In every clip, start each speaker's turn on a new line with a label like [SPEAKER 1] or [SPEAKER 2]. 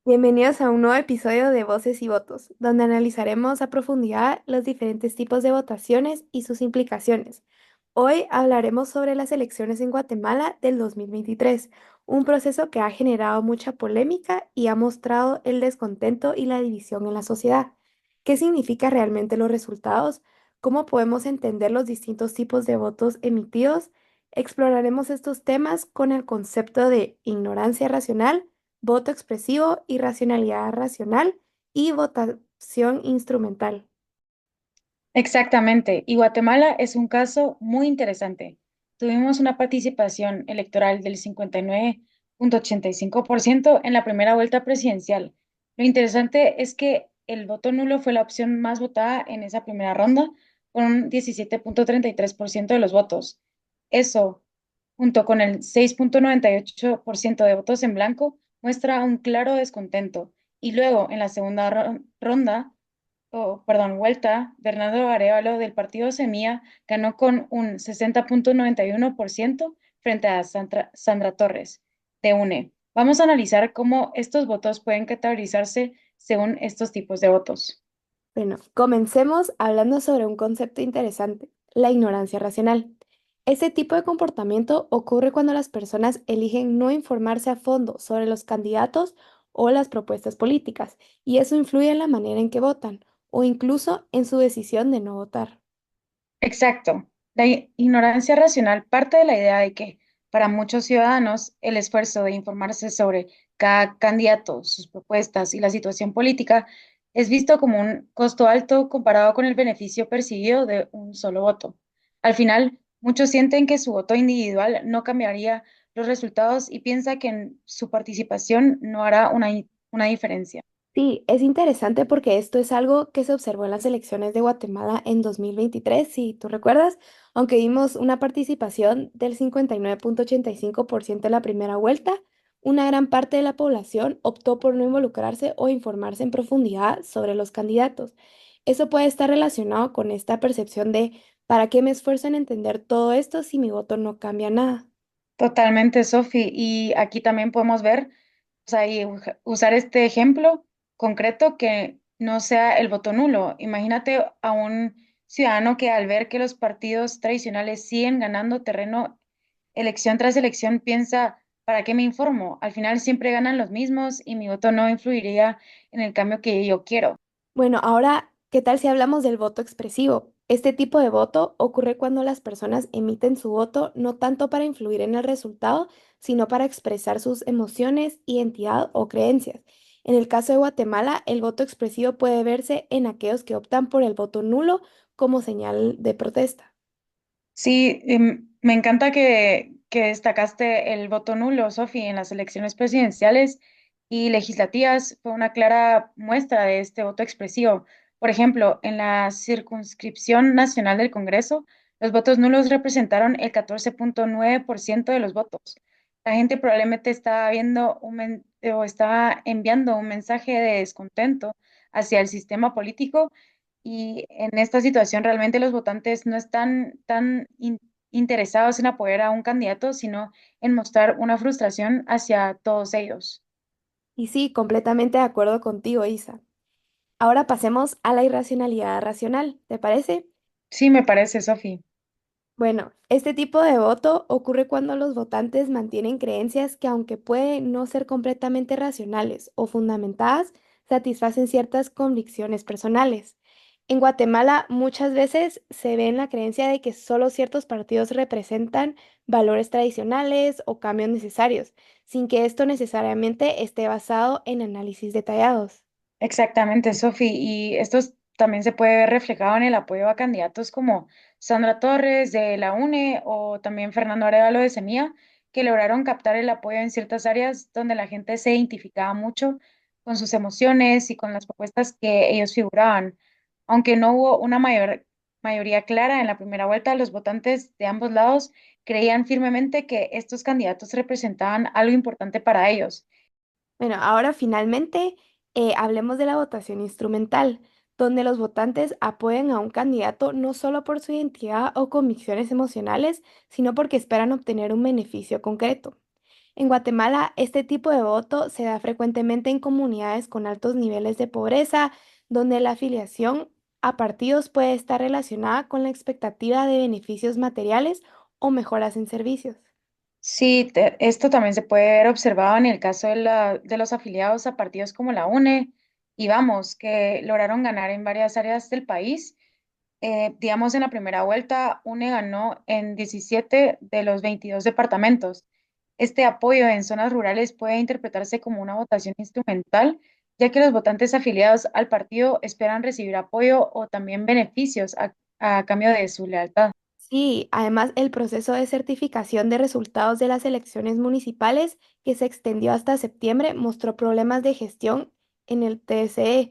[SPEAKER 1] Bienvenidos a un nuevo episodio de Voces y Votos, donde analizaremos a profundidad los diferentes tipos de votaciones y sus implicaciones. Hoy hablaremos sobre las elecciones en Guatemala del 2023, un proceso que ha generado mucha polémica y ha mostrado el descontento y la división en la sociedad. ¿Qué significa realmente los resultados? ¿Cómo podemos entender los distintos tipos de votos emitidos? Exploraremos estos temas con el concepto de ignorancia racional, voto expresivo, irracionalidad racional y votación instrumental.
[SPEAKER 2] Exactamente, y Guatemala es un caso muy interesante. Tuvimos una participación electoral del 59,85% en la primera vuelta presidencial. Lo interesante es que el voto nulo fue la opción más votada en esa primera ronda, con un 17,33% de los votos. Eso, junto con el 6,98% de votos en blanco, muestra un claro descontento. Y luego, en la segunda ronda, vuelta, Bernardo Arévalo del partido Semilla ganó con un 60,91% frente a Sandra Torres de UNE. Vamos a analizar cómo estos votos pueden categorizarse según estos tipos de votos.
[SPEAKER 1] Bueno, comencemos hablando sobre un concepto interesante, la ignorancia racional. Este tipo de comportamiento ocurre cuando las personas eligen no informarse a fondo sobre los candidatos o las propuestas políticas, y eso influye en la manera en que votan o incluso en su decisión de no votar.
[SPEAKER 2] Exacto. La ignorancia racional parte de la idea de que para muchos ciudadanos el esfuerzo de informarse sobre cada candidato, sus propuestas y la situación política es visto como un costo alto comparado con el beneficio percibido de un solo voto. Al final, muchos sienten que su voto individual no cambiaría los resultados y piensa que en su participación no hará una diferencia.
[SPEAKER 1] Sí, es interesante porque esto es algo que se observó en las elecciones de Guatemala en 2023, si tú recuerdas, aunque vimos una participación del 59,85% en la primera vuelta, una gran parte de la población optó por no involucrarse o informarse en profundidad sobre los candidatos. Eso puede estar relacionado con esta percepción de ¿para qué me esfuerzo en entender todo esto si mi voto no cambia nada?
[SPEAKER 2] Totalmente, Sofi. Y aquí también podemos ver, o sea, y usar este ejemplo concreto que no sea el voto nulo. Imagínate a un ciudadano que al ver que los partidos tradicionales siguen ganando terreno elección tras elección piensa, ¿para qué me informo? Al final siempre ganan los mismos y mi voto no influiría en el cambio que yo quiero.
[SPEAKER 1] Bueno, ahora, ¿qué tal si hablamos del voto expresivo? Este tipo de voto ocurre cuando las personas emiten su voto no tanto para influir en el resultado, sino para expresar sus emociones, identidad o creencias. En el caso de Guatemala, el voto expresivo puede verse en aquellos que optan por el voto nulo como señal de protesta.
[SPEAKER 2] Sí, me encanta que destacaste el voto nulo, Sofi, en las elecciones presidenciales y legislativas. Fue una clara muestra de este voto expresivo. Por ejemplo, en la circunscripción nacional del Congreso, los votos nulos representaron el 14,9% de los votos. La gente probablemente estaba viendo o estaba enviando un mensaje de descontento hacia el sistema político y en esta situación realmente los votantes no están tan interesados en apoyar a un candidato, sino en mostrar una frustración hacia todos ellos.
[SPEAKER 1] Y sí, completamente de acuerdo contigo, Isa. Ahora pasemos a la irracionalidad racional, ¿te parece?
[SPEAKER 2] Sí, me parece, Sofi.
[SPEAKER 1] Bueno, este tipo de voto ocurre cuando los votantes mantienen creencias que, aunque pueden no ser completamente racionales o fundamentadas, satisfacen ciertas convicciones personales. En Guatemala muchas veces se ve en la creencia de que solo ciertos partidos representan valores tradicionales o cambios necesarios, sin que esto necesariamente esté basado en análisis detallados.
[SPEAKER 2] Exactamente, Sofi. Y esto también se puede ver reflejado en el apoyo a candidatos como Sandra Torres de la UNE o también Fernando Arévalo de Semilla, que lograron captar el apoyo en ciertas áreas donde la gente se identificaba mucho con sus emociones y con las propuestas que ellos figuraban. Aunque no hubo una mayoría clara en la primera vuelta, los votantes de ambos lados creían firmemente que estos candidatos representaban algo importante para ellos.
[SPEAKER 1] Bueno, ahora finalmente hablemos de la votación instrumental, donde los votantes apoyan a un candidato no solo por su identidad o convicciones emocionales, sino porque esperan obtener un beneficio concreto. En Guatemala, este tipo de voto se da frecuentemente en comunidades con altos niveles de pobreza, donde la afiliación a partidos puede estar relacionada con la expectativa de beneficios materiales o mejoras en servicios.
[SPEAKER 2] Sí, esto también se puede ver observado en el caso de los afiliados a partidos como la UNE y Vamos, que lograron ganar en varias áreas del país. Digamos, en la primera vuelta, UNE ganó en 17 de los 22 departamentos. Este apoyo en zonas rurales puede interpretarse como una votación instrumental, ya que los votantes afiliados al partido esperan recibir apoyo o también beneficios a cambio de su lealtad.
[SPEAKER 1] Sí, además el proceso de certificación de resultados de las elecciones municipales, que se extendió hasta septiembre, mostró problemas de gestión en el TSE.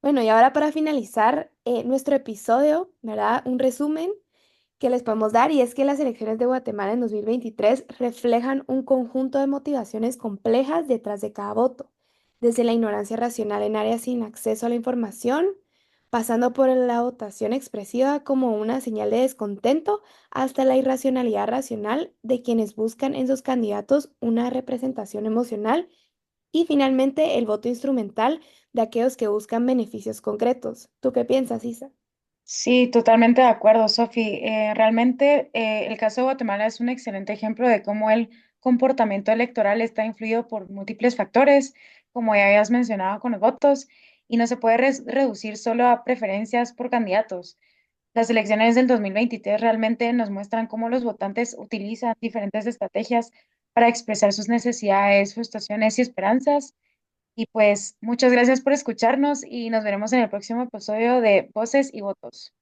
[SPEAKER 1] Bueno, y ahora para finalizar nuestro episodio, ¿verdad? Un resumen que les podemos dar y es que las elecciones de Guatemala en 2023 reflejan un conjunto de motivaciones complejas detrás de cada voto, desde la ignorancia racional en áreas sin acceso a la información, pasando por la votación expresiva como una señal de descontento, hasta la irracionalidad racional de quienes buscan en sus candidatos una representación emocional y finalmente el voto instrumental de aquellos que buscan beneficios concretos. ¿Tú qué piensas, Isa?
[SPEAKER 2] Sí, totalmente de acuerdo, Sofi. Realmente el caso de Guatemala es un excelente ejemplo de cómo el comportamiento electoral está influido por múltiples factores, como ya habías mencionado con los votos, y no se puede reducir solo a preferencias por candidatos. Las elecciones del 2023 realmente nos muestran cómo los votantes utilizan diferentes estrategias para expresar sus necesidades, frustraciones y esperanzas. Y pues muchas gracias por escucharnos y nos veremos en el próximo episodio de Voces y Votos.